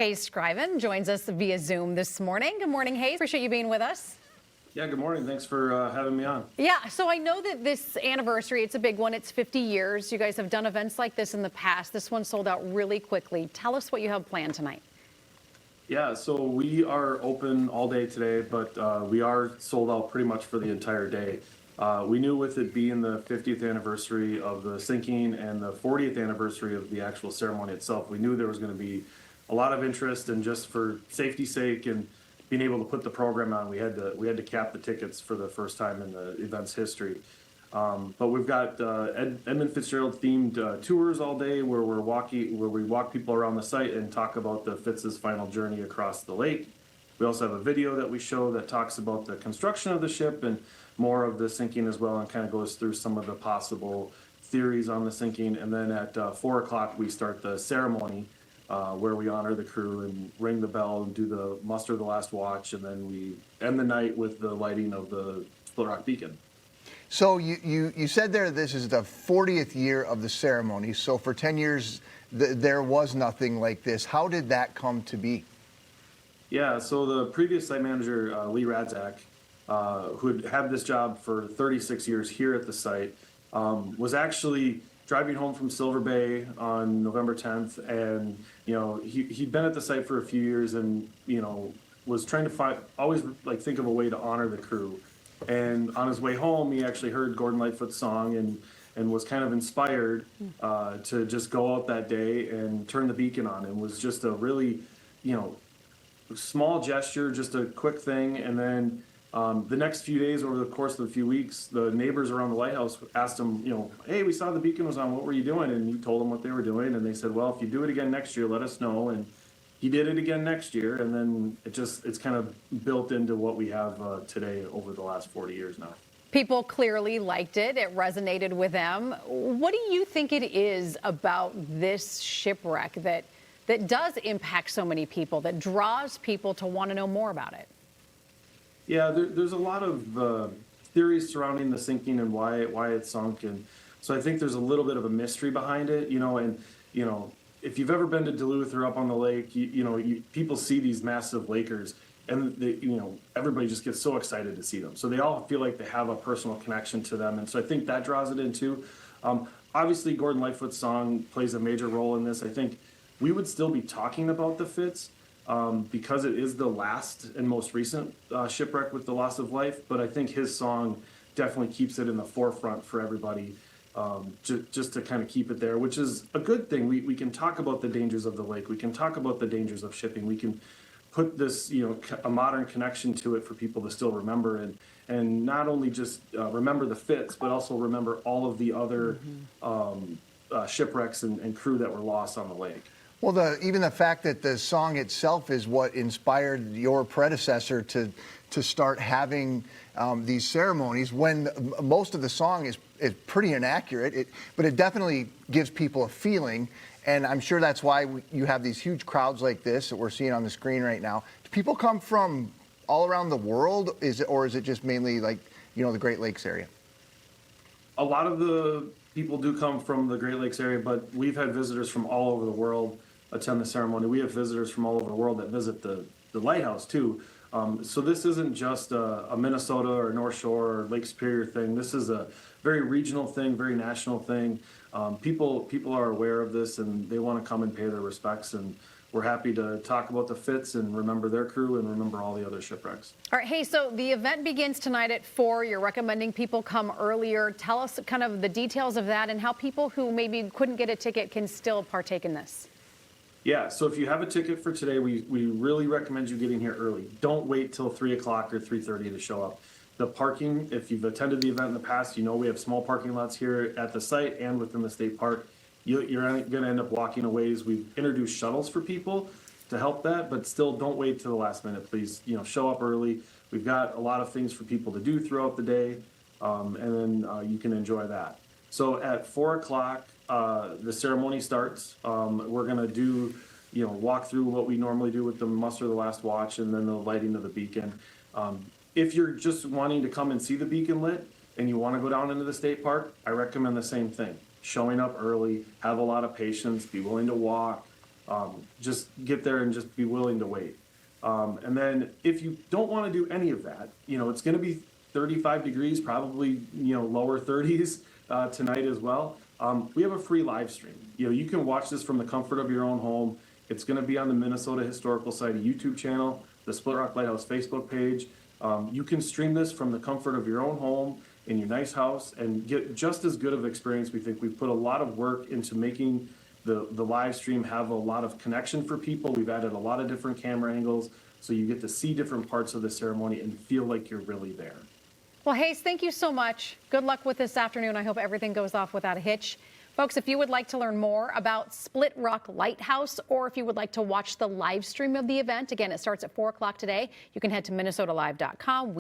Hayes Scriven joins us via Zoom this morning. Good morning, Hayes. Appreciate you being with us. Yeah, good morning. Thanks for having me on. Yeah, so I know that this anniversary, it's a big one. It's 50 years. You guys have done events like this in the past. This one sold out really quickly. Tell us what you have planned tonight. Yeah, so we are open all day today, but we are sold out pretty much for the entire day. We knew with it being the 50th anniversary of the sinking and the 40th anniversary of the actual ceremony itself, we knew there was going to be a lot of interest, and just for safety's sake and being able to put the program on, we had to cap the tickets for the first time in the event's history. But we've got Edmund Fitzgerald themed tours all day where we walk people around the site and talk about the Fitz's final journey across the lake. We also have a video that we show that talks about the construction of the ship and more of the sinking as well, and kind of goes through some of the possible theories on the sinking. And then at 4 o'clock we start the ceremony where we honor the crew and ring the bell and do the muster of the last watch, and then we end the night with the lighting of the Split Rock Beacon. So you said there this is the 40th year of the ceremony. So for 10 years there was nothing like this. How did that come to be? Yeah, so the previous site manager, Lee Radzak, who had had this job for 36 years here at the site, was actually driving home from Silver Bay on November 10th, and he'd been at the site for a few years, and was trying to always think of a way to honor the crew. And on his way home, he actually heard Gordon Lightfoot's song and was kind of inspired to just go out that day and turn the beacon on. And was just a really small gesture, just a quick thing. And then the next few days, over the course of a few weeks, the neighbors around the lighthouse asked him, hey, we saw the beacon was on, what were you doing? And he told them what they were doing, and they said, well, if you do it again next year, let us know. And he did it again next year, and then it's kind of built into what we have today over the last 40 years now. People clearly liked it. It resonated with them. What do you think it is about this shipwreck that does impact so many people, that draws people to want to know more about it? Yeah, there's a lot of theories surrounding the sinking and why it sunk, and so I think there's a little bit of a mystery behind it, if you've ever been to Duluth or up on the lake, people see these massive Lakers, and everybody just gets so excited to see them. So they all feel like they have a personal connection to them, and so I think that draws it in too. Obviously, Gordon Lightfoot's song plays a major role in this. I think we would still be talking about the Fitz because it is the last and most recent shipwreck with the loss of life, but I think his song definitely keeps it in the forefront for everybody. Just to kind of keep it there, which is a good thing. We can talk about the dangers of the lake. We can talk about the dangers of shipping. We can put this, a modern connection to it for people to still remember, and not only just remember the Fitz, but also remember all of the other shipwrecks and crew that were lost on the lake. Well, even the fact that the song itself is what inspired your predecessor to start having these ceremonies, when most of the song is pretty inaccurate, but it definitely gives people a feeling, and I'm sure that's why you have these huge crowds like this that we're seeing on the screen right now. Do people come from all around the world, or is it just mainly the Great Lakes area? A lot of the people do come from the Great Lakes area, but we've had visitors from all over the world attend the ceremony. We have visitors from all over the world that visit the Lighthouse too. So this isn't just a Minnesota or North Shore or Lake Superior thing. This is a very regional thing, very national thing. People are aware of this, and they want to come and pay their respects, and we're happy to talk about the Fitz and remember their crew and remember all the other shipwrecks. All right, hey, so the event begins tonight at 4. You're recommending people come earlier. Tell us kind of the details of that and how people who maybe couldn't get a ticket can still partake in this. Yeah, so if you have a ticket for today, we really recommend you getting here early. Don't wait till 3 o'clock or 3:30 to show up. The parking, if you've attended the event in the past, we have small parking lots here at the site and within the state park. You're going to end up walking a ways. We've introduced shuttles for people to help that, but still don't wait till the last minute, please. Show up early. We've got a lot of things for people to do throughout the day, and then you can enjoy that. So at 4 o'clock, the ceremony starts. We're going to do, walk through what we normally do with the muster of the last watch and then the lighting of the beacon. If you're just wanting to come and see the beacon lit and you want to go down into the state park, I recommend the same thing. Showing up early, have a lot of patience, be willing to walk, Just get there and just be willing to wait. And then if you don't want to do any of that, it's going to be 35 degrees, probably, lower 30s tonight as well. We have a free live stream. You can watch this from the comfort of your own home. It's going to be on the Minnesota Historical Society YouTube channel, the Split Rock Lighthouse Facebook page. You can stream this from the comfort of your own home in your nice house and get just as good of experience. We think we've put a lot of work into making the live stream have a lot of connection for people. We've added a lot of different camera angles, so you get to see different parts of the ceremony and feel like you're really there. Well, Hayes, thank you so much. Good luck with this afternoon. I hope everything goes off without a hitch. Folks, if you would like to learn more about Split Rock Lighthouse, or if you would like to watch the live stream of the event, again, it starts at 4 o'clock today. You can head to minnesotalive.com.